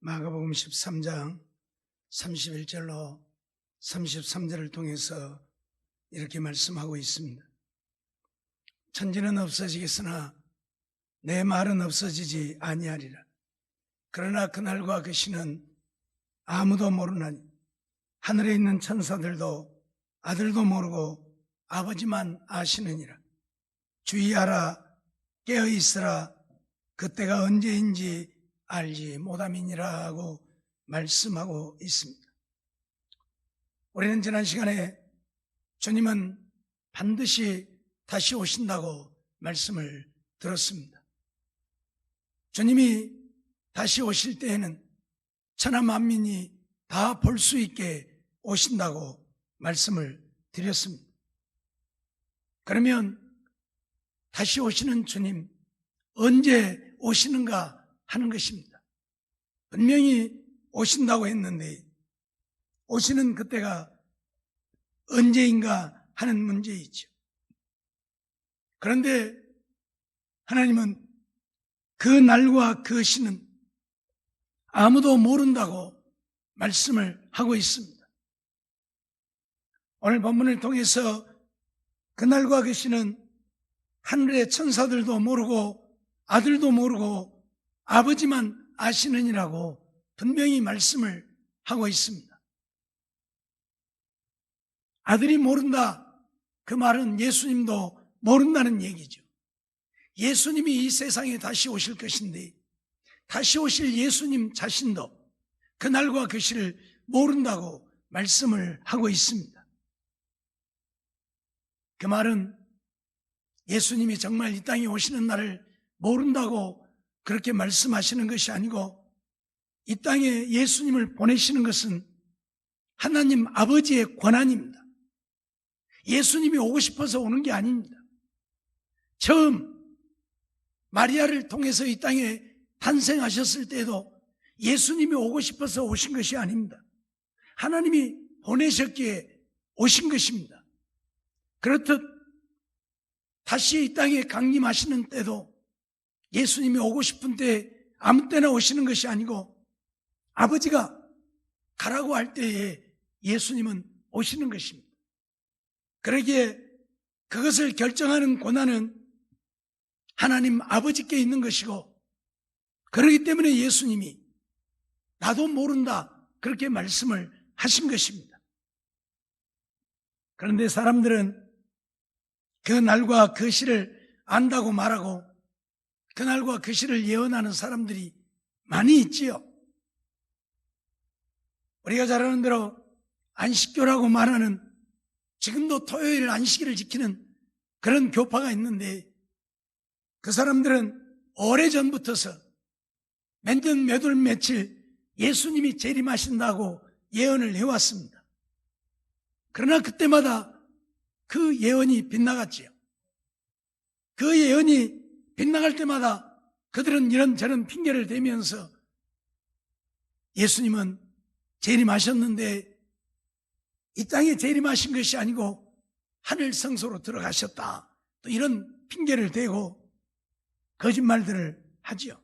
마가복음 13장 31절로 33절을 통해서 이렇게 말씀하고 있습니다. 천지는 없어지겠으나 내 말은 없어지지 아니하리라. 그러나 그날과 그 시는 아무도 모르나니 하늘에 있는 천사들도 아들도 모르고 아버지만 아시느니라. 주의하라, 깨어있으라, 그때가 언제인지 알지 못함이니라 하고 말씀하고 있습니다. 우리는 지난 시간에 주님은 반드시 다시 오신다고 말씀을 들었습니다. 주님이 다시 오실 때에는 천하 만민이 다 볼 수 있게 오신다고 말씀을 드렸습니다. 그러면 다시 오시는 주님 언제 오시는가 하는 것입니다. 분명히 오신다고 했는데 오시는 그때가 언제인가 하는 문제이죠. 그런데 하나님은 그 날과 그 시는 아무도 모른다고 말씀을 하고 있습니다. 오늘 본문을 통해서 그 날과 그 시는 하늘의 천사들도 모르고 아들도 모르고 아버지만 아시느니라고 분명히 말씀을 하고 있습니다. 아들이 모른다, 그 말은 예수님도 모른다는 얘기죠. 예수님이 이 세상에 다시 오실 것인데 다시 오실 예수님 자신도 그날과 그 시를 모른다고 말씀을 하고 있습니다. 그 말은 예수님이 정말 이 땅에 오시는 날을 모른다고 그렇게 말씀하시는 것이 아니고 이 땅에 예수님을 보내시는 것은 하나님 아버지의 권한입니다. 예수님이 오고 싶어서 오는 게 아닙니다. 처음 마리아를 통해서 이 땅에 탄생하셨을 때도 예수님이 오고 싶어서 오신 것이 아닙니다. 하나님이 보내셨기에 오신 것입니다. 그렇듯 다시 이 땅에 강림하시는 때도 예수님이 오고 싶은 때 아무 때나 오시는 것이 아니고 아버지가 가라고 할 때에 예수님은 오시는 것입니다. 그러기에 그것을 결정하는 권한은 하나님 아버지께 있는 것이고 그렇기 때문에 예수님이 나도 모른다 그렇게 말씀을 하신 것입니다. 그런데 사람들은 그 날과 그 시를 안다고 말하고 그날과 그 시를 예언하는 사람들이 많이 있지요. 우리가 잘 아는 대로 안식교라고 말하는 지금도 토요일 안식일을 지키는 그런 교파가 있는데 그 사람들은 오래전부터서 몇 월 며칠 예수님이 재림하신다고 예언을 해왔습니다. 그러나 그때마다 그 예언이 빗나갔지요. 그 예언이 빗나갈 때마다 그들은 이런저런 핑계를 대면서 예수님은 재림하셨는데 이 땅에 재림하신 것이 아니고 하늘 성소로 들어가셨다, 또 이런 핑계를 대고 거짓말들을 하지요.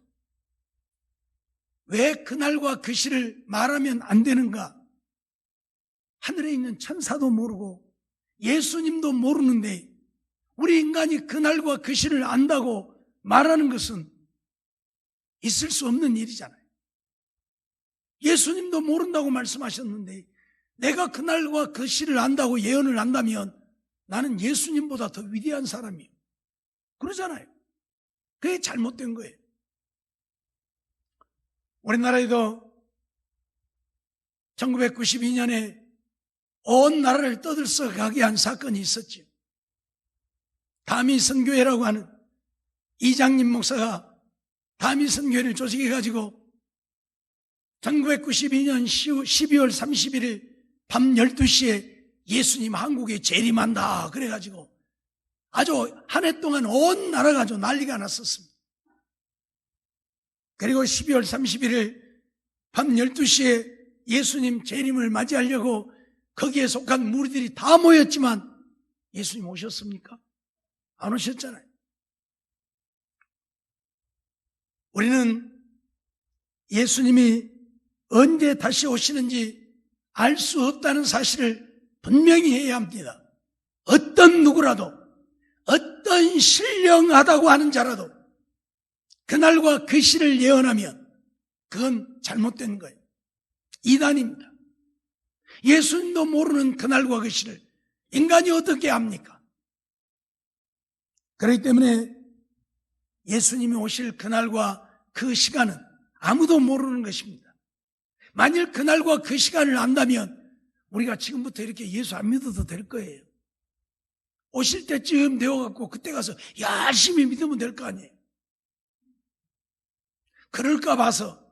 왜 그날과 그 시를 말하면 안 되는가? 하늘에 있는 천사도 모르고 예수님도 모르는데 우리 인간이 그날과 그 시를 안다고 말하는 것은 있을 수 없는 일이잖아요. 예수님도 모른다고 말씀하셨는데 내가 그날과 그 시를 안다고 예언을 한다면 나는 예수님보다 더 위대한 사람이에요. 그러잖아요. 그게 잘못된 거예요. 우리나라에도 1992년에 온 나라를 떠들썩하게 한 사건이 있었죠. 다미선교회라고 하는 이장님 목사가 다미선교회를 조직해가지고 1992년 12월 31일 밤 12시에 예수님 한국에 재림한다 그래가지고 아주 한 해 동안 온 나라가 아주 난리가 났었습니다. 그리고 12월 31일 밤 12시에 예수님 재림을 맞이하려고 거기에 속한 무리들이 다 모였지만 예수님 오셨습니까? 안 오셨잖아요. 우리는 예수님이 언제 다시 오시는지 알 수 없다는 사실을 분명히 해야 합니다. 어떤 누구라도, 어떤 신령하다고 하는 자라도 그날과 그 시를 예언하면 그건 잘못된 거예요. 이단입니다. 예수님도 모르는 그날과 그 시를 인간이 어떻게 압니까? 그렇기 때문에 예수님이 오실 그날과 그 시간은 아무도 모르는 것입니다. 만일 그날과 그 시간을 안다면 우리가 지금부터 이렇게 예수 안 믿어도 될 거예요. 오실 때쯤 되어갖고 그때 가서 열심히 믿으면 될 거 아니에요. 그럴까 봐서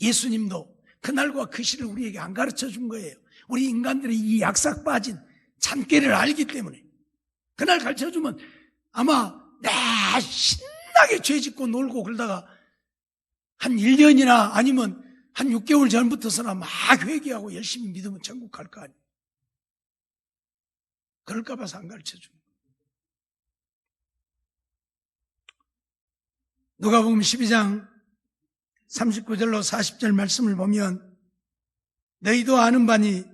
예수님도 그날과 그 시를 우리에게 안 가르쳐 준 거예요. 우리 인간들이 이 약삭 빠진 잔꾀를 알기 때문에. 그날 가르쳐 주면 아마 신나게 죄 짓고 놀고 그러다가 한 1년이나 아니면 한 6개월 전부터서나 막 회개하고 열심히 믿으면 천국 갈 거 아니에요. 그럴까 봐서 안 가르쳐 준 거예요. 누가복음 12장 39절로 40절 말씀을 보면 너희도 아는 바니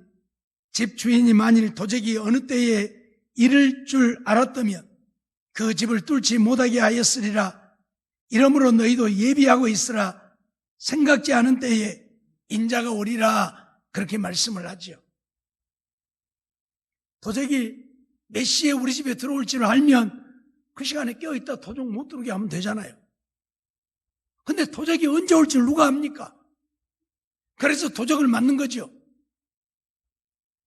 집 주인이 만일 도적이 어느 때에 이를 줄 알았다면 그 집을 뚫지 못하게 하였으리라. 이러므로 너희도 예비하고 있으라. 생각지 않은 때에 인자가 오리라. 그렇게 말씀을 하죠. 도적이 몇 시에 우리 집에 들어올 줄 알면 그 시간에 깨어있다 도적 못 들어오게 하면 되잖아요. 근데 도적이 언제 올 줄 누가 압니까? 그래서 도적을 맞는 거죠.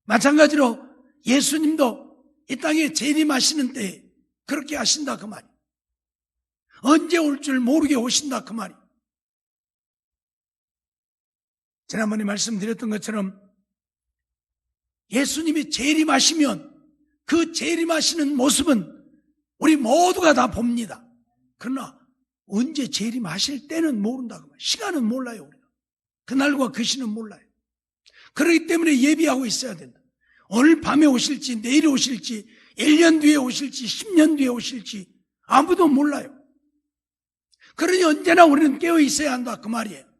마찬가지로 예수님도 이 땅에 재림하시는 때에 그렇게 하신다 그 말이. 언제 올 줄 모르게 오신다 그 말이. 지난번에 말씀드렸던 것처럼 예수님이 재림하시면 그 재림하시는 모습은 우리 모두가 다 봅니다. 그러나 언제 재림하실 때는 모른다 그 말. 시간은 몰라요 우리가. 그날과 그 시는 몰라요. 그렇기 때문에 예비하고 있어야 된다. 오늘 밤에 오실지 내일 오실지 1년 뒤에 오실지 10년 뒤에 오실지 아무도 몰라요. 그러니 언제나 우리는 깨어 있어야 한다 그 말이에요.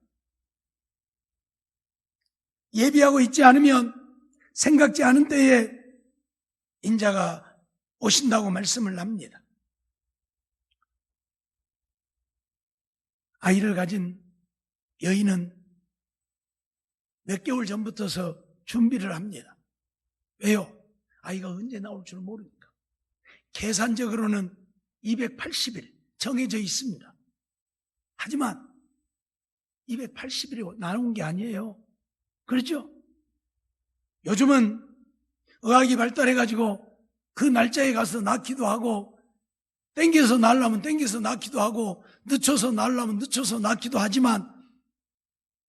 예비하고 있지 않으면 생각지 않은 때에 인자가 오신다고 말씀을 합니다. 아이를 가진 여인은 몇 개월 전부터서 준비를 합니다. 왜요? 아이가 언제 나올 줄 모르니까. 계산적으로는 280일 정해져 있습니다. 하지만 280일이 나온 게 아니에요. 그렇죠? 요즘은 의학이 발달해가지고 그 날짜에 가서 낳기도 하고 땡겨서 낳으려면 땡겨서 낳기도 하고 늦춰서 낳으려면 늦춰서 낳기도 하지만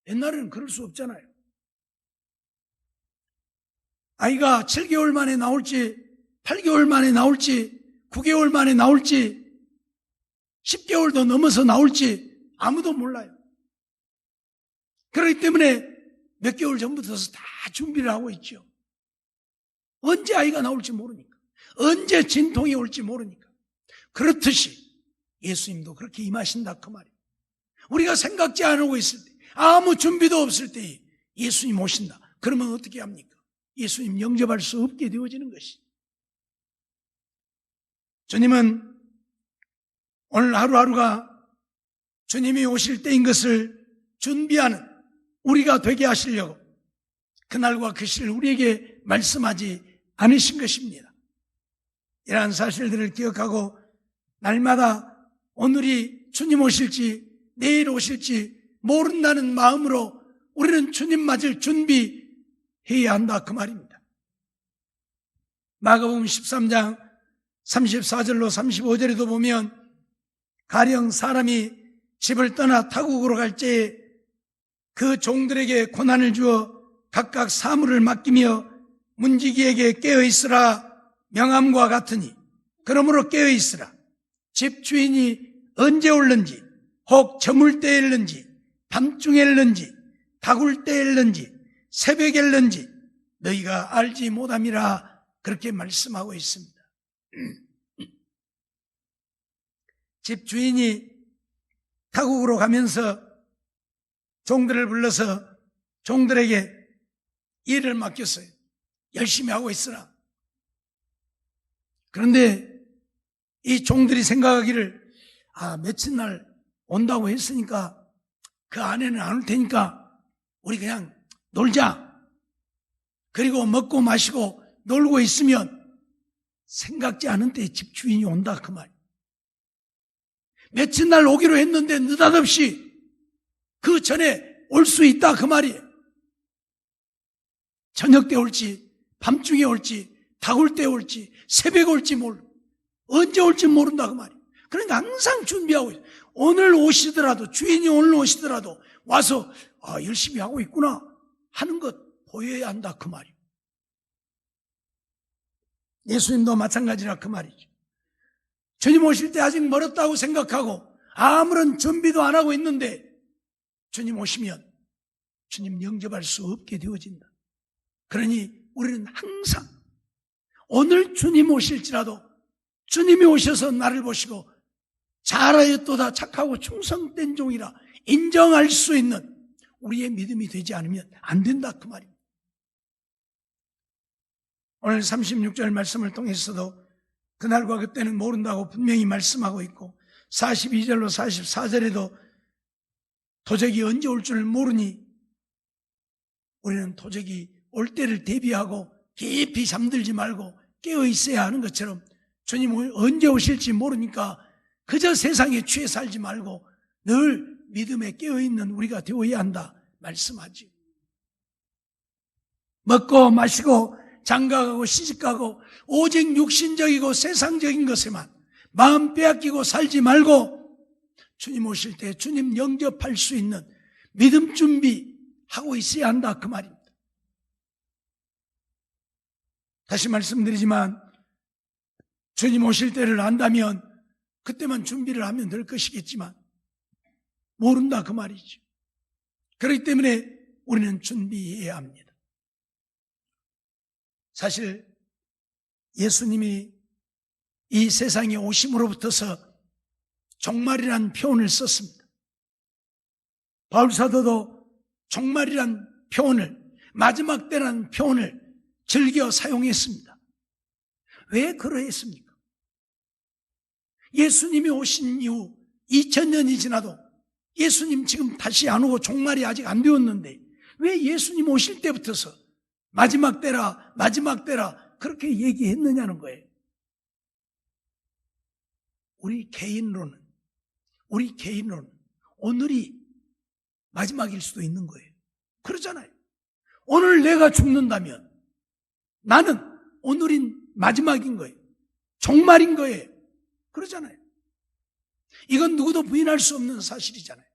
옛날에는 그럴 수 없잖아요. 아이가 7개월 만에 나올지 8개월 만에 나올지 9개월 만에 나올지 10개월도 넘어서 나올지 아무도 몰라요. 그렇기 때문에 몇 개월 전부터 다 준비를 하고 있죠. 언제 아이가 나올지 모르니까. 언제 진통이 올지 모르니까. 그렇듯이 예수님도 그렇게 임하신다 그 말이에요. 우리가 생각지 않고 있을 때 아무 준비도 없을 때 예수님 오신다. 그러면 어떻게 합니까? 예수님 영접할 수 없게 되어지는 것이. 주님은 오늘 하루하루가 주님이 오실 때인 것을 준비하는 우리가 되게 하시려고 그날과 그 시를 우리에게 말씀하지 않으신 것입니다. 이러한 사실들을 기억하고 날마다 오늘이 주님 오실지 내일 오실지 모른다는 마음으로 우리는 주님 맞을 준비해야 한다 그 말입니다. 마가복음 13장 34절로 35절에도 보면 가령 사람이 집을 떠나 타국으로 갈 때에 그 종들에게 고난을 주어 각각 사물을 맡기며 문지기에게 깨어있으라 명함과 같으니 그러므로 깨어있으라. 집 주인이 언제 올는지 혹 저물 때일는지 밤중일는지 다굴 때일는지 새벽일는지 너희가 알지 못함이라 그렇게 말씀하고 있습니다. 집 주인이 타국으로 가면서 종들을 불러서 종들에게 일을 맡겼어요. 열심히 하고 있으라. 그런데 이 종들이 생각하기를 며칠 날 온다고 했으니까 그 안에는 안 올 테니까 우리 그냥 놀자. 그리고 먹고 마시고 놀고 있으면 생각지 않은 때에 집주인이 온다 그 말. 며칠 날 오기로 했는데 느닷없이 그 전에 올 수 있다 그 말이에요. 저녁 때 올지 밤중에 올지 다굴 때 올지 새벽에 올지 몰라. 언제 올지 모른다 그 말이에요. 그러니까 항상 준비하고 있어요. 오늘 오시더라도 주인이 오늘 오시더라도 와서 열심히 하고 있구나 하는 것 보여야 한다 그 말이에요. 예수님도 마찬가지라 그 말이죠. 주님 오실 때 아직 멀었다고 생각하고 아무런 준비도 안 하고 있는데 주님 오시면 주님 영접할 수 없게 되어진다. 그러니 우리는 항상 오늘 주님 오실지라도 주님이 오셔서 나를 보시고 잘하였도다 착하고 충성된 종이라 인정할 수 있는 우리의 믿음이 되지 않으면 안 된다 그 말입니다. 오늘 36절 말씀을 통해서도 그날과 그때는 모른다고 분명히 말씀하고 있고 42절로 44절에도 도적이 언제 올 줄 모르니 우리는 도적이 올 때를 대비하고 깊이 잠들지 말고 깨어 있어야 하는 것처럼 주님 언제 오실지 모르니까 그저 세상에 취해 살지 말고 늘 믿음에 깨어있는 우리가 되어야 한다 말씀하죠. 먹고 마시고 장가가고 시집가고 오직 육신적이고 세상적인 것에만 마음 빼앗기고 살지 말고 주님 오실 때 주님 영접할 수 있는 믿음 준비하고 있어야 한다 그 말입니다. 다시 말씀드리지만 주님 오실 때를 안다면 그때만 준비를 하면 될 것이겠지만 모른다 그 말이죠. 그렇기 때문에 우리는 준비해야 합니다. 사실 예수님이 이 세상에 오심으로부터서 종말이란 표현을 썼습니다. 바울사도도 종말이란 표현을 마지막 때라는 표현을 즐겨 사용했습니다. 왜 그러했습니까? 예수님이 오신 이후 2000년이 지나도 예수님 지금 다시 안 오고 종말이 아직 안 되었는데 왜 예수님 오실 때부터서 마지막 때라 그렇게 얘기했느냐는 거예요. 우리 개인으로는 오늘이 마지막일 수도 있는 거예요. 그러잖아요. 오늘 내가 죽는다면 나는 오늘인 마지막인 거예요. 종말인 거예요. 그러잖아요. 이건 누구도 부인할 수 없는 사실이잖아요.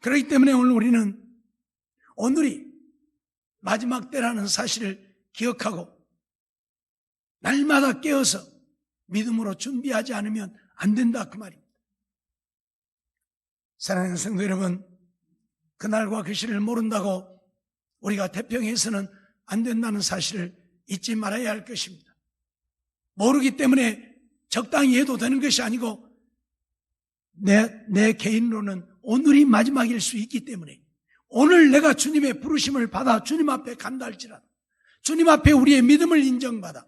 그렇기 때문에 오늘 우리는 오늘이 마지막 때라는 사실을 기억하고 날마다 깨어서 믿음으로 준비하지 않으면 안 된다 그 말입니다. 사랑하는 성도 여러분, 그날과 그 시를 모른다고 우리가 태평해서는 안 된다는 사실을 잊지 말아야 할 것입니다. 모르기 때문에 적당히 해도 되는 것이 아니고 내 개인으로는 오늘이 마지막일 수 있기 때문에 오늘 내가 주님의 부르심을 받아 주님 앞에 간다 할지라도 주님 앞에 우리의 믿음을 인정받아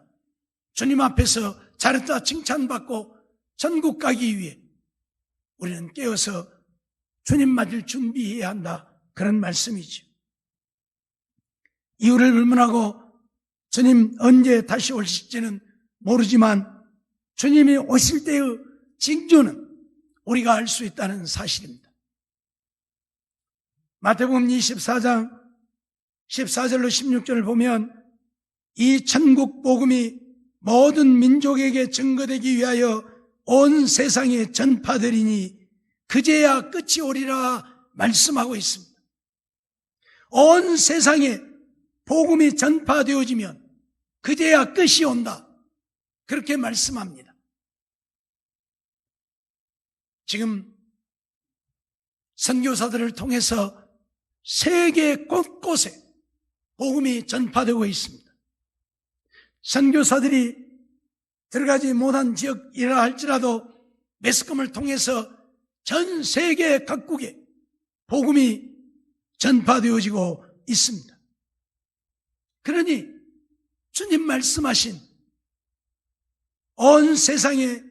주님 앞에서 잘했다 칭찬받고 천국 가기 위해 우리는 깨어서 주님 맞을 준비해야 한다 그런 말씀이죠. 이유를 불문하고 주님 언제 다시 오실지는 모르지만 주님이 오실 때의 징조는 우리가 알 수 있다는 사실입니다. 마태복음 24장 14절로 16절을 보면 이 천국 복음이 모든 민족에게 증거되기 위하여 온 세상에 전파되리니 그제야 끝이 오리라 말씀하고 있습니다. 온 세상에 복음이 전파되어지면 그제야 끝이 온다 그렇게 말씀합니다. 지금 선교사들을 통해서 세계 곳곳에 복음이 전파되고 있습니다. 선교사들이 들어가지 못한 지역이라 할지라도 매스컴을 통해서 전 세계 각국에 복음이 전파되어지고 있습니다. 그러니 주님 말씀하신 온 세상에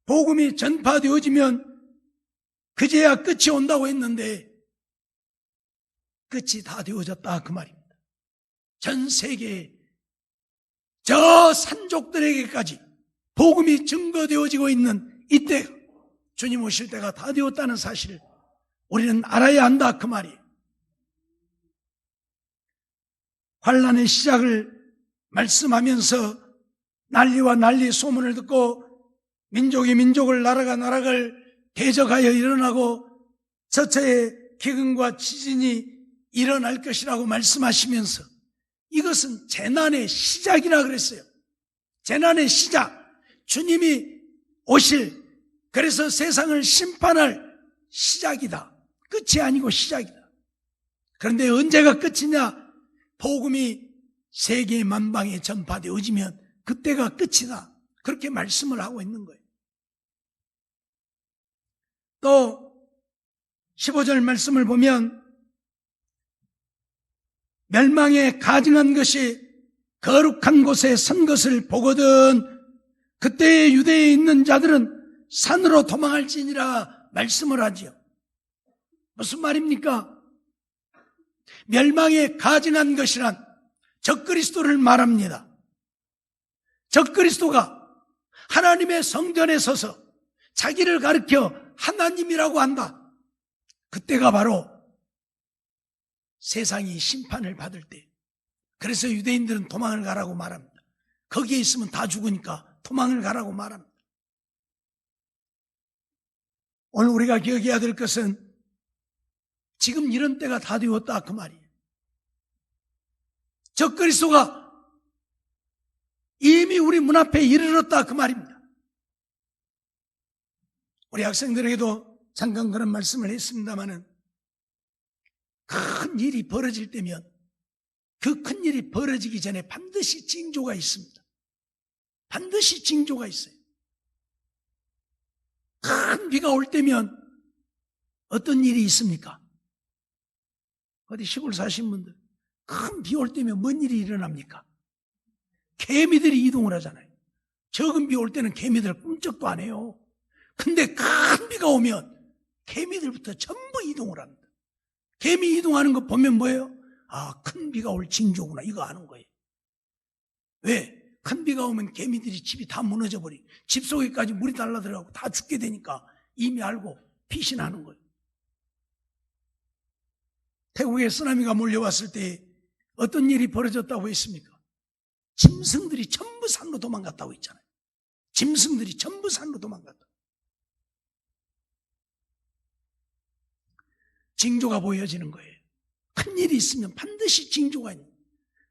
복음이 전파되어지면 그제야 끝이 온다고 했는데 끝이 다 되어졌다 그 말입니다. 전 세계에 저 산족들에게까지 복음이 증거되어지고 있는 이때가 주님 오실 때가 다 되었다는 사실을 우리는 알아야 한다 그 말이에요. 환란의 시작을 말씀하면서 난리와 난리 소문을 듣고 민족이 민족을 나라가 나라를 대적하여 일어나고 저처에 기근과 지진이 일어날 것이라고 말씀하시면서 이것은 재난의 시작이라 그랬어요. 재난의 시작, 주님이 오실, 그래서 세상을 심판할 시작이다. 끝이 아니고 시작이다. 그런데 언제가 끝이냐? 복음이 세계 만방에 전파되어지면 그때가 끝이다. 그렇게 말씀을 하고 있는 거예요. 또 15절 말씀을 보면 멸망에 가증한 것이 거룩한 곳에 선 것을 보거든 그때의 유대에 있는 자들은 산으로 도망할지니라 말씀을 하지요. 무슨 말입니까? 멸망에 가증한 것이란 적그리스도를 말합니다. 적그리스도가 하나님의 성전에 서서 자기를 가리켜 하나님이라고 한다. 그때가 바로 세상이 심판을 받을 때. 그래서 유대인들은 도망을 가라고 말합니다. 거기에 있으면 다 죽으니까 도망을 가라고 말합니다. 오늘 우리가 기억해야 될 것은 지금 이런 때가 다 되었다 그 말이에요. 적그리스도가 이미 우리 문 앞에 이르렀다 그 말입니다. 우리 학생들에게도 잠깐 그런 말씀을 했습니다마는 큰 일이 벌어질 때면 그 큰 일이 벌어지기 전에 반드시 징조가 있습니다. 반드시 징조가 있어요. 큰 비가 올 때면 어떤 일이 있습니까? 어디 시골 사신 분들 큰 비 올 때면 뭔 일이 일어납니까? 개미들이 이동을 하잖아요. 적은 비 올 때는 개미들 꿈쩍도 안 해요. 근데 큰 비가 오면 개미들부터 전부 이동을 합니다. 개미 이동하는 거 보면 뭐예요? 아, 큰 비가 올 징조구나 이거 아는 거예요. 왜? 큰 비가 오면 개미들이 집이 다 무너져 버리, 집 속에까지 물이 달라들어가고 다 죽게 되니까 이미 알고 피신하는 거예요. 태국에 쓰나미가 몰려왔을 때 어떤 일이 벌어졌다고 했습니까? 짐승들이 전부 산으로 도망갔다고 했잖아요. 짐승들이 전부 산으로 도망갔다. 징조가 보여지는 거예요. 큰 일이 있으면 반드시 징조가 있는 거예요.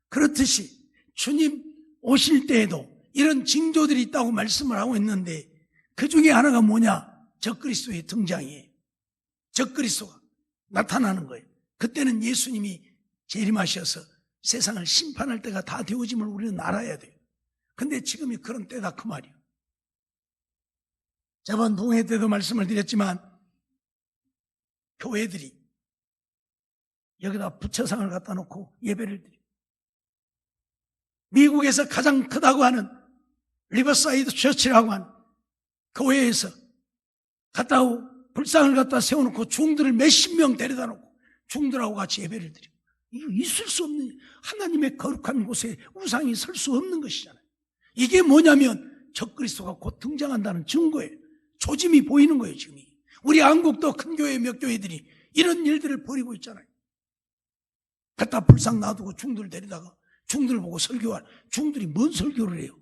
그렇듯이 주님 오실 때에도 이런 징조들이 있다고 말씀을 하고 있는데 그 중에 하나가 뭐냐? 적그리스도의 등장이에요. 적그리스도가 나타나는 거예요. 그때는 예수님이 재림하셔서 세상을 심판할 때가 다 되어짐을 우리는 알아야 돼요. 근데 지금이 그런 때다 그 말이에요. 저번 부흥회 때도 말씀을 드렸지만 교회들이 여기다 부처상을 갖다 놓고 예배를 드려요. 미국에서 가장 크다고 하는 리버사이드 처치라고 하는 교회에서 갖다 불상을 갖다 세워놓고 중들을 몇십 명 데려다 놓고 중들하고 같이 예배를 드려요. 이거 있을 수 없는, 하나님의 거룩한 곳에 우상이 설 수 없는 것이잖아요. 이게 뭐냐면 적그리스도가 곧 등장한다는 증거예요. 조짐이 보이는 거예요. 지금 우리 한국도 큰 교회 몇 교회들이 이런 일들을 벌이고 있잖아요. 갖다 불상 놔두고 중들 데리다가 중들 보고 설교할, 중들이 뭔 설교를 해요?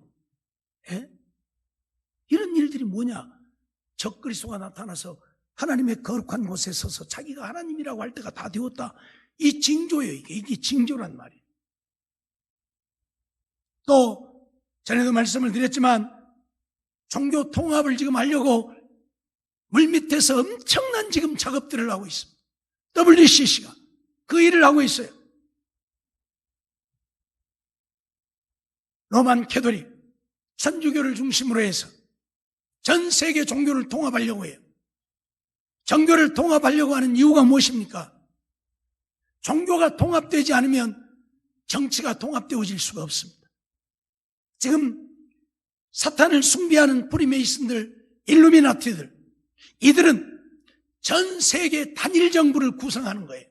예? 이런 일들이 뭐냐? 적그리스도가 나타나서 하나님의 거룩한 곳에 서서 자기가 하나님이라고 할 때가 다 되었다. 이 징조예요. 이게 징조란 말이에요. 또 전에도 말씀을 드렸지만 종교 통합을 지금 하려고 물밑에서 엄청난 지금 작업들을 하고 있습니다. WCC가 그 일을 하고 있어요. 로만 캐톨릭 천주교를 중심으로 해서 전 세계 종교를 통합하려고 해요. 정교를 통합하려고 하는 이유가 무엇입니까? 종교가 통합되지 않으면 정치가 통합되어질 수가 없습니다. 지금 사탄을 숭배하는 프리메이슨들, 일루미나티들, 이들은 전 세계 단일 정부를 구성하는 거예요.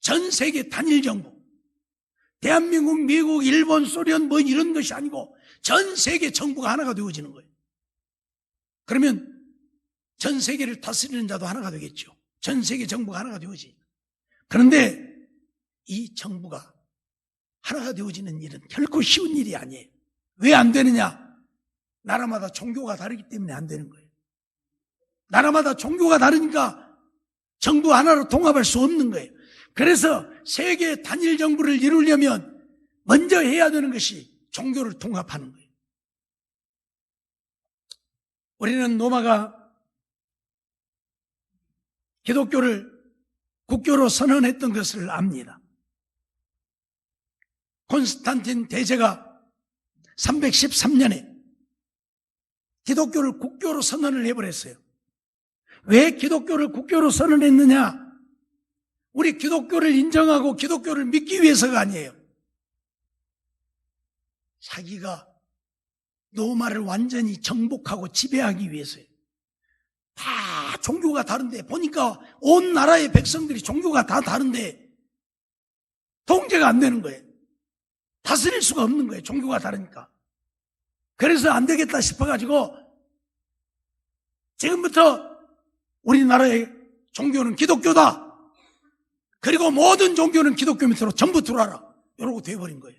전 세계 단일 정부. 대한민국, 미국, 일본, 소련 뭐 이런 것이 아니고 전 세계 정부가 하나가 되어지는 거예요. 그러면 전 세계를 다스리는 자도 하나가 되겠죠. 전 세계 정부가 하나가 되어지. 그런데 이 정부가 하나가 되어지는 일은 결코 쉬운 일이 아니에요. 왜 안 되느냐? 나라마다 종교가 다르기 때문에 안 되는 거예요. 나라마다 종교가 다르니까 정부 하나로 통합할 수 없는 거예요. 그래서 세계 단일 정부를 이루려면 먼저 해야 되는 것이 종교를 통합하는 거예요. 우리는 로마가 기독교를 국교로 선언했던 것을 압니다. 콘스탄틴 대제가 313년에 기독교를 국교로 선언을 해버렸어요. 왜 기독교를 국교로 선언했느냐? 우리 기독교를 인정하고 기독교를 믿기 위해서가 아니에요. 자기가 로마를 완전히 정복하고 지배하기 위해서예요. 다 종교가 다른데, 보니까 온 나라의 백성들이 종교가 다 다른데 통제가 안 되는 거예요. 다스릴 수가 없는 거예요. 종교가 다르니까. 그래서 안 되겠다 싶어가지고 지금부터 우리나라의 종교는 기독교다. 그리고 모든 종교는 기독교 밑으로 전부 들어와라. 이러고 돼버린 거예요.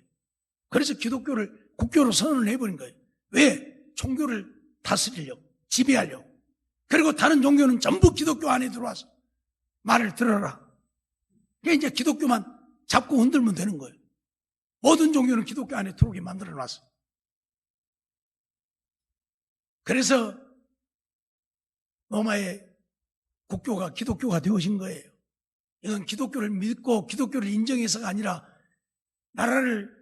그래서 기독교를 국교로 선언을 해버린 거예요. 왜? 종교를 다스리려고, 지배하려고. 그리고 다른 종교는 전부 기독교 안에 들어와서 말을 들어라. 그러니까 이제 기독교만 잡고 흔들면 되는 거예요. 모든 종교는 기독교 안에 들어오게 만들어놨어. 그래서 로마의 국교가 기독교가 되어진 거예요. 이건 기독교를 믿고 기독교를 인정해서가 아니라 나라를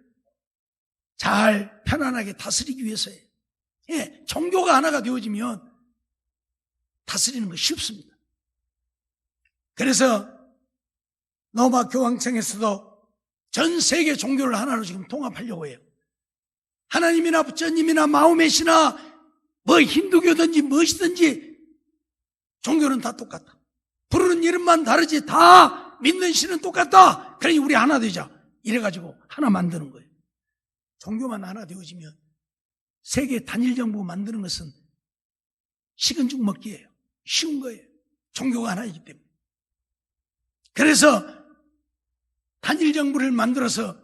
잘 편안하게 다스리기 위해서예요. 예, 종교가 하나가 되어지면 다스리는 거 쉽습니다. 그래서 로마 교황청에서도 전 세계 종교를 하나로 지금 통합하려고 해요. 하나님이나 부처님이나 마호메시나 뭐 힌두교든지 무엇이든지 종교는 다 똑같다. 부르는 이름만 다르지 다 믿는 신은 똑같다. 그러니 우리 하나 되자. 이래가지고 하나 만드는 거예요. 종교만 하나 되어지면 세계 단일 정부 만드는 것은 식은 죽 먹기예요. 쉬운 거예요. 종교가 하나이기 때문에. 그래서 단일 정부를 만들어서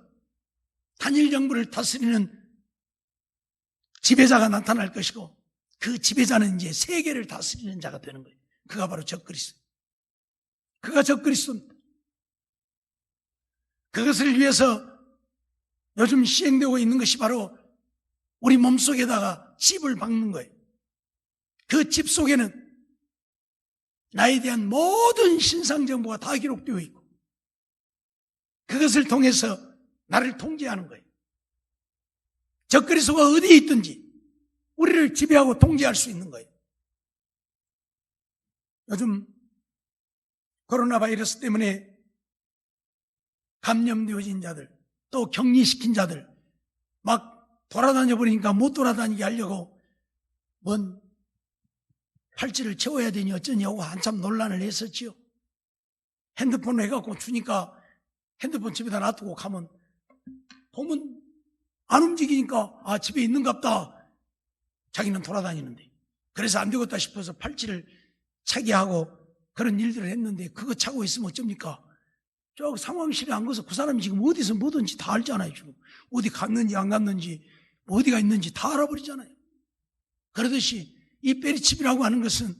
단일 정부를 다스리는 지배자가 나타날 것이고 그 지배자는 이제 세계를 다스리는 자가 되는 거예요. 그가 바로 적그리스도. 그가 적그리스도입니다. 그것을 위해서 요즘 시행되고 있는 것이 바로 우리 몸속에다가 칩을 박는 거예요. 그 칩 속에는 나에 대한 모든 신상 정보가 다 기록되어 있고 그것을 통해서 나를 통제하는 거예요. 적그리스도가 어디에 있든지 우리를 지배하고 통제할 수 있는 거예요. 요즘 코로나 바이러스 때문에 감염되어진 자들, 또 격리시킨 자들 막 돌아다녀 버리니까 못 돌아다니게 하려고 뭔 팔찌를 채워야 되니 어쩌냐고 한참 논란을 했었지요. 핸드폰을 해갖고 주니까 핸드폰 집에다 놔두고 가면 보면 안 움직이니까 아 집에 있는갑다. 자기는 돌아다니는데. 그래서 안 되겠다 싶어서 팔찌를 차게 하고 그런 일들을 했는데 그거 차고 있으면 어쩝니까? 저 상황실에 안 가서 그 사람이 지금 어디서 뭐든지 다 알잖아요. 지금 어디 갔는지 안 갔는지 뭐 어디가 있는지 다 알아버리잖아요. 그러듯이 이 베리칩이라고 하는 것은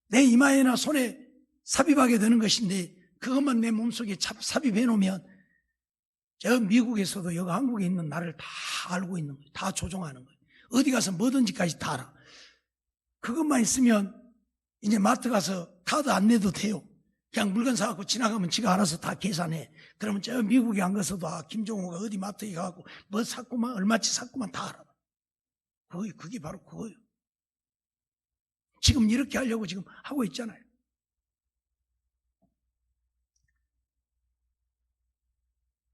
내 이마에나 손에 삽입하게 되는 것인데 그것만 내 몸속에 삽입해 놓으면 저 미국에서도 여기 한국에 있는 나를 다 알고 있는 거예요. 다 조종하는 거예요. 어디 가서 뭐든지까지 다 알아. 그것만 있으면 이제 마트 가서 카드 안 내도 돼요. 그냥 물건 사갖고 지나가면 지가 알아서 다 계산해. 그러면 저 미국에 안 가서도 아 김종호가 어디 마트에 가갖고 뭐 샀구만 얼마치 샀구만 다 알아. 그게 바로 그거예요. 지금 이렇게 하려고 지금 하고 있잖아요.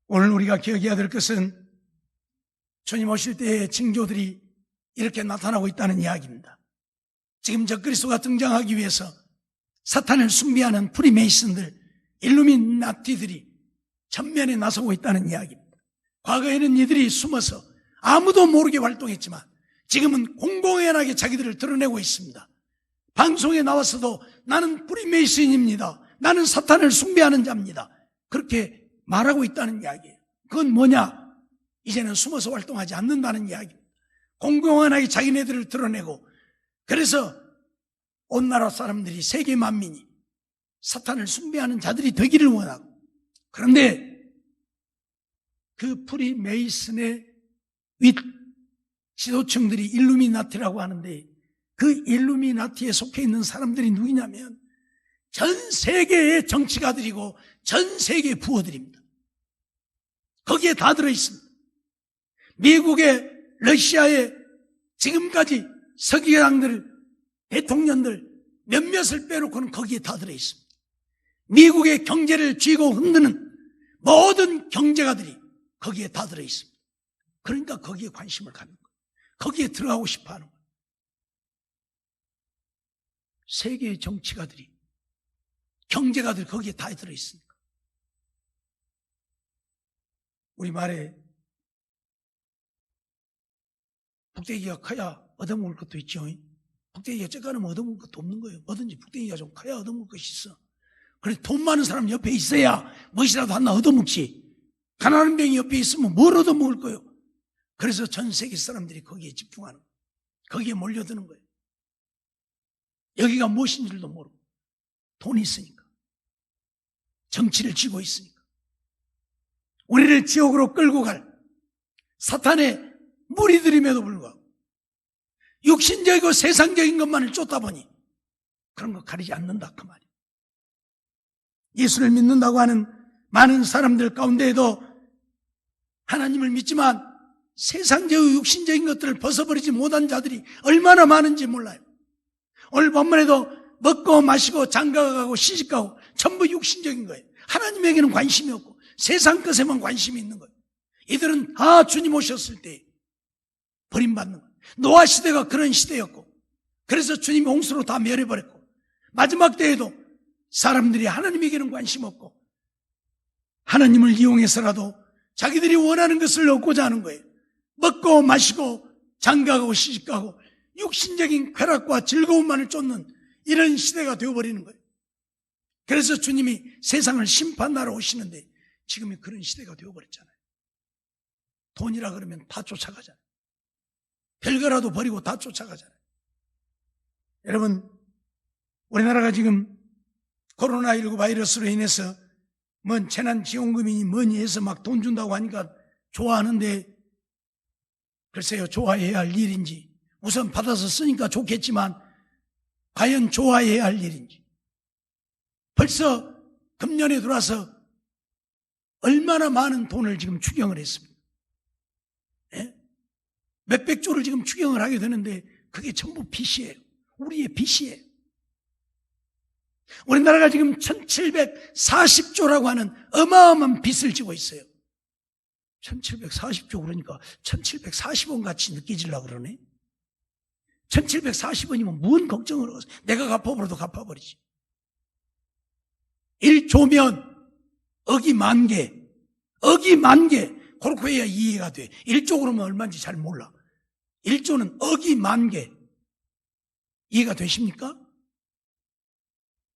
오늘 우리가 기억해야 될 것은 주님 오실 때의 징조들이 이렇게 나타나고 있다는 이야기입니다. 지금 적그리스도가 등장하기 위해서 사탄을 숭배하는 프리메이슨들, 일루미나티들이 전면에 나서고 있다는 이야기입니다. 과거에는 이들이 숨어서 아무도 모르게 활동했지만 지금은 공공연하게 자기들을 드러내고 있습니다. 방송에 나와서도 나는 프리메이슨입니다. 나는 사탄을 숭배하는 자입니다. 그렇게 말하고 있다는 이야기예요. 그건 뭐냐? 이제는 숨어서 활동하지 않는다는 이야기입니다. 공공연하게 자기네들을 드러내고, 그래서 온 나라 사람들이, 세계 만민이 사탄을 숭배하는 자들이 되기를 원하고, 그런데 그 프리메이슨의 윗 지도층들이 일루미나티라고 하는데, 그 일루미나티에 속해 있는 사람들이 누구냐면 전 세계의 정치가들이고 전 세계의 부호들입니다. 거기에 다 들어있습니다. 미국의, 러시아의 지금까지 서기관들, 대통령들 몇몇을 빼놓고는 거기에 다 들어있습니다. 미국의 경제를 쥐고 흔드는 모든 경제가들이 거기에 다 들어있습니다. 그러니까 거기에 관심을 갖는 거예요. 거기에 들어가고 싶어 하는 거예요. 세계의 정치가들이, 경제가들이 거기에 다 들어있으니까. 우리말에 북대기가 커야 얻어먹을 것도 있죠. 북대기가 쬐까면 얻어먹을 것도 없는 거예요. 뭐든지 북대기가 좀 커야 얻어먹을 것이 있어. 그래서 돈 많은 사람 옆에 있어야 무엇이라도 하나 얻어먹지. 가난한 병이 옆에 있으면 뭘 얻어먹을 거예요. 그래서 전 세계 사람들이 거기에 집중하는 거예요. 거기에 몰려드는 거예요. 여기가 무엇인 줄도 모르고, 돈이 있으니까, 정치를 쥐고 있으니까, 우리를 지옥으로 끌고 갈 사탄의 무리들임에도 불구하고 육신적이고 세상적인 것만을 쫓다 보니 그런 거 가리지 않는다, 그 말이에요. 예수를 믿는다고 하는 많은 사람들 가운데에도 하나님을 믿지만 세상적이고 육신적인 것들을 벗어버리지 못한 자들이 얼마나 많은지 몰라요. 오늘 본문에도 먹고 마시고 장가가고 시집가고 전부 육신적인 거예요. 하나님에게는 관심이 없고 세상 것에만 관심이 있는 거예요. 이들은 다 주님 오셨을 때 버림받는 거예요. 노아 시대가 그런 시대였고, 그래서 주님이 홍수로 다 멸해버렸고, 마지막 때에도 사람들이 하나님에게는 관심 없고 하나님을 이용해서라도 자기들이 원하는 것을 얻고자 하는 거예요. 먹고 마시고 장가가고 시집가고 육신적인 쾌락과 즐거움만을 쫓는 이런 시대가 되어버리는 거예요. 그래서 주님이 세상을 심판하러 오시는데 지금이 그런 시대가 되어버렸잖아요. 돈이라 그러면 다 쫓아가잖아요. 별거라도 버리고 다 쫓아가잖아요. 여러분, 우리나라가 지금 코로나19 바이러스로 인해서 뭔 재난지원금이니 뭐니 해서 막 돈 준다고 하니까 좋아하는데, 글쎄요, 좋아해야 할 일인지, 우선 받아서 쓰니까 좋겠지만 과연 좋아해야 할 일인지. 벌써 금년에 들어와서 얼마나 많은 돈을 지금 추경을 했습니다. 예? 몇백 조를 지금 추경을 하게 되는데 그게 전부 빚이에요. 우리의 빚이에요. 우리나라가 지금 1740조라고 하는 어마어마한 빚을 지고 있어요. 1740조 그러니까 1740원 같이 느껴지려고 그러네. 1740원이면 뭔 걱정을 하고, 내가 갚아버려도 갚아버리지. 1조면 억이 10,000개, 억이 10,000개, 그렇게 해야 이해가 돼. 1조 그러면 얼마인지 잘 몰라. 1조는 억이 10,000개. 이해가 되십니까?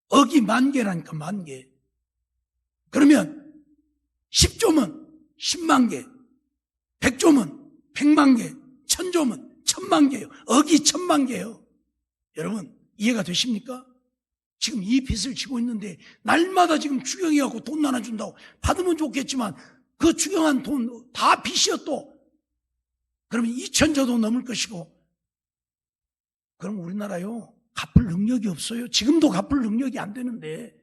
억이 10,000개라니까, 10,000개. 그러면 10조면 10만 개, 100조면 100만 개, 1000조면 1000만 개요. 억이 1000만 개요. 여러분, 이해가 되십니까? 지금 이 빚을 지고 있는데 날마다 지금 추경해갖고 돈 나눠준다고 받으면 좋겠지만 그 추경한 돈 다 빚이요 또. 그러면 2,000조도 넘을 것이고, 그럼 우리나라요 갚을 능력이 없어요. 지금도 갚을 능력이 안 되는데,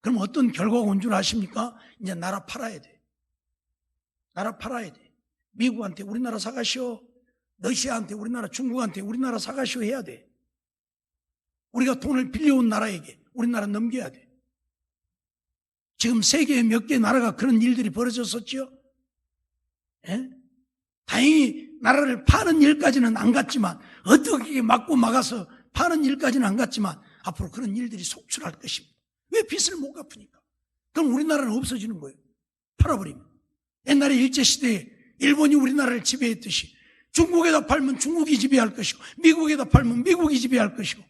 그럼 어떤 결과가 온 줄 아십니까? 이제 나라 팔아야 돼. 나라 팔아야 돼. 미국한테 우리나라 사가시오, 러시아한테 우리나라, 중국한테 우리나라 사가시오 해야 돼. 우리가 돈을 빌려온 나라에게 우리나라 넘겨야 돼. 지금 세계에 몇 개 나라가 그런 일들이 벌어졌었죠. 예? 다행히 나라를 파는 일까지는 안 갔지만, 어떻게 막고 막아서 파는 일까지는 안 갔지만 앞으로 그런 일들이 속출할 것입니다. 왜 빚을 못 갚으니까? 그럼 우리나라는 없어지는 거예요. 팔아버리면. 옛날에 일제시대에 일본이 우리나라를 지배했듯이 중국에다 팔면 중국이 지배할 것이고, 미국에다 팔면 미국이 지배할 것이고,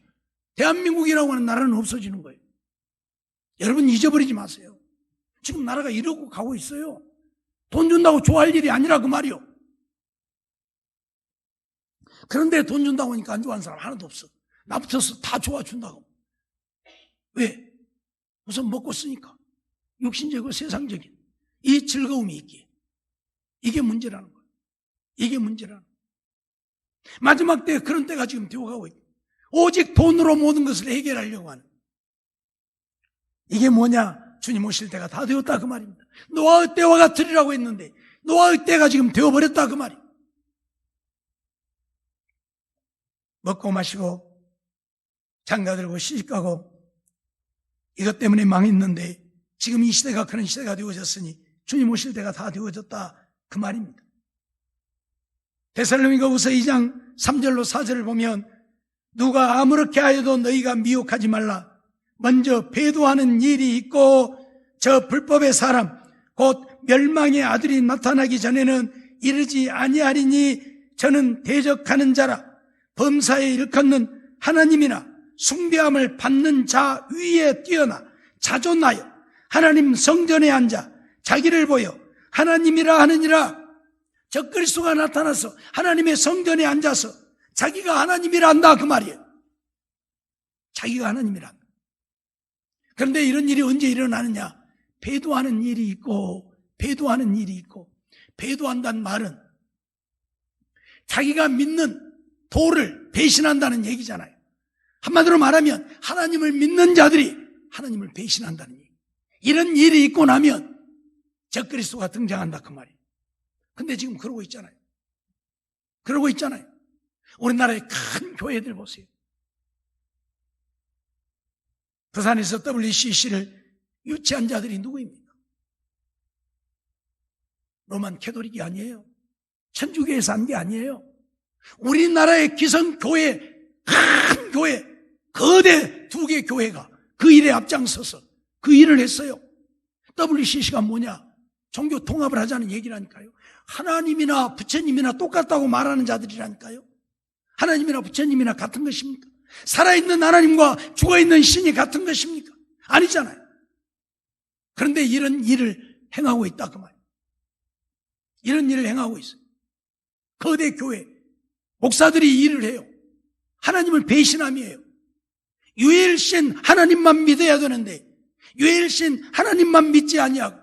대한민국이라고 하는 나라는 없어지는 거예요. 여러분 잊어버리지 마세요. 지금 나라가 이러고 가고 있어요. 돈 준다고 좋아할 일이 아니라 그 말이요. 그런데 돈 준다고 하니까 안 좋아하는 사람 하나도 없어. 나부터서 다 좋아준다고. 왜? 우선 먹고 쓰니까. 육신적이고 세상적인 이 즐거움이 있기에. 이게 문제라는 거예요. 이게 문제라는 거예요. 마지막 때 그런 때가 지금 되어가고 있다. 오직 돈으로 모든 것을 해결하려고 하는. 이게 뭐냐? 주님 오실 때가 다 되었다 그 말입니다. 노아의 때와 같으리라고 했는데 노아의 때가 지금 되어버렸다 그 말이에요. 먹고 마시고 장가들고 시집가고 이것 때문에 망했는데 지금 이 시대가 그런 시대가 되어졌으니 주님 오실 때가 다 되어졌다 그 말입니다. 데살로니가후서 2장 3절로 4절을 보면 누가 아무렇게 하여도 너희가 미혹하지 말라. 먼저 배도하는 일이 있고 저 불법의 사람 곧 멸망의 아들이 나타나기 전에는 이르지 아니하리니 저는 대적하는 자라. 범사에 일컫는 하나님이나 숭배함을 받는 자 위에 뛰어나 자존하여 하나님 성전에 앉아 자기를 보여 하나님이라 하느니라. 적그리스도가 나타나서 하나님의 성전에 앉아서 자기가 하나님이라 한다 그 말이에요. 자기가 하나님이라 한다. 그런데 이런 일이 언제 일어나느냐? 배도하는 일이 있고 배도하는 일이 있고, 배도한다는 말은 자기가 믿는 도를 배신한다는 얘기잖아요. 한마디로 말하면 하나님을 믿는 자들이 하나님을 배신한다는 얘기. 이런 일이 있고 나면 적그리스도가 등장한다 그 말이에요. 근데 지금 그러고 있잖아요. 그러고 있잖아요. 우리나라의 큰 교회들 보세요. 부산에서 WCC를 유치한 자들이 누구입니까? 로만 캐톨릭이 아니에요. 천주교에서 한 게 아니에요. 우리나라의 기성교회, 큰 교회, 거대 2개 교회가 그 일에 앞장서서 그 일을 했어요. WCC가 뭐냐? 종교 통합을 하자는 얘기라니까요. 하나님이나 부처님이나 똑같다고 말하는 자들이라니까요. 하나님이나 부처님이나 같은 것입니까? 살아있는 하나님과 죽어있는 신이 같은 것입니까? 아니잖아요. 그런데 이런 일을 행하고 있다 그 말이에요. 이런 일을 행하고 있어요. 거대 교회 목사들이 일을 해요. 하나님을 배신함이에요. 유일신 하나님만 믿어야 되는데 유일신 하나님만 믿지 아니하고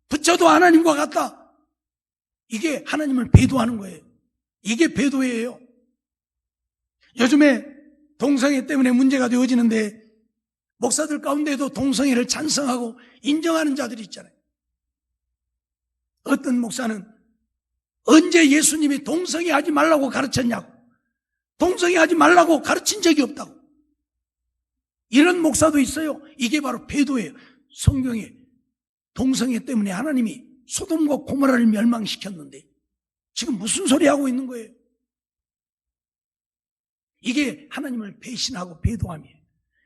부처도 하나님과 같다. 이게 하나님을 배도하는 거예요. 이게 배도예요. 요즘에 동성애 때문에 문제가 되어지는데 목사들 가운데도 동성애를 찬성하고 인정하는 자들이 있잖아요. 어떤 목사는 언제 예수님이 동성애 하지 말라고 가르쳤냐고, 동성애 하지 말라고 가르친 적이 없다고, 이런 목사도 있어요. 이게 바로 배도예요. 성경에 동성애 때문에 하나님이 소돔과 고모라를 멸망시켰는데 지금 무슨 소리 하고 있는 거예요? 이게 하나님을 배신하고 배도함이에요.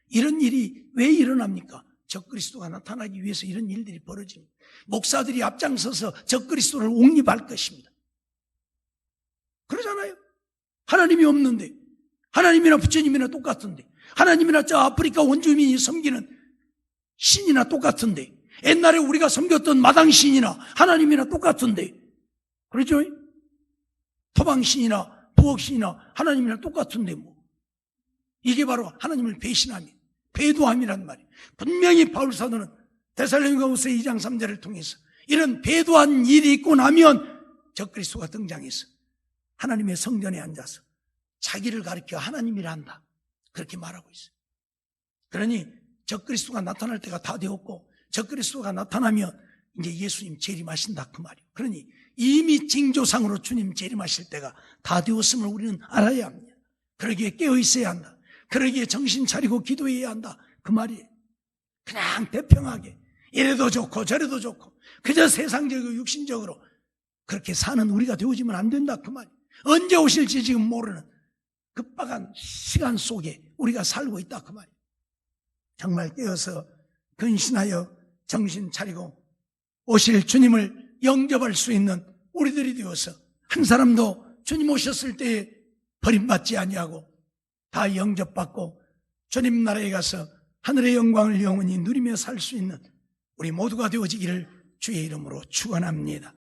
이런 일이 왜 일어납니까? 적그리스도가 나타나기 위해서 이런 일들이 벌어집니다. 목사들이 앞장서서 적그리스도를 옹립할 것입니다. 그러잖아요. 하나님이 없는데, 하나님이나 부처님이나 똑같은데, 하나님이나 저 아프리카 원주민이 섬기는 신이나 똑같은데, 옛날에 우리가 섬겼던 마당신이나 하나님이나 똑같은데, 그렇죠? 토방신이나 부엌신이나 하나님이나 똑같은데 뭐. 이게 바로 하나님을 배신함이에요. 배도함이란 말이에요. 분명히 바울 사도는 데살로니가후서 2장 3절을 통해서 이런 배도한 일이 있고 나면 적그리스도가 등장해서 하나님의 성전에 앉아서 자기를 가리켜 하나님이라 한다. 그렇게 말하고 있어요. 그러니 적그리스도가 나타날 때가 다 되었고 적그리스도가 나타나면 이제 예수님 재림하신다 그 말이에요. 그러니 이미 징조상으로 주님 재림하실 때가 다 되었음을 우리는 알아야 합니다. 그러기에 깨어 있어야 한다. 그러기에 정신 차리고 기도해야 한다 그 말이에요. 그냥 대평하게 이래도 좋고 저래도 좋고 그저 세상적이고 육신적으로 그렇게 사는 우리가 되어지면 안 된다 그 말이에요. 언제 오실지 지금 모르는 급박한 시간 속에 우리가 살고 있다 그 말이에요. 정말 깨어서 근신하여 정신 차리고 오실 주님을 영접할 수 있는 우리들이 되어서 한 사람도 주님 오셨을 때에 버림받지 아니하고 다 영접받고 주님 나라에 가서 하늘의 영광을 영원히 누리며 살 수 있는 우리 모두가 되어지기를 주의 이름으로 축원합니다.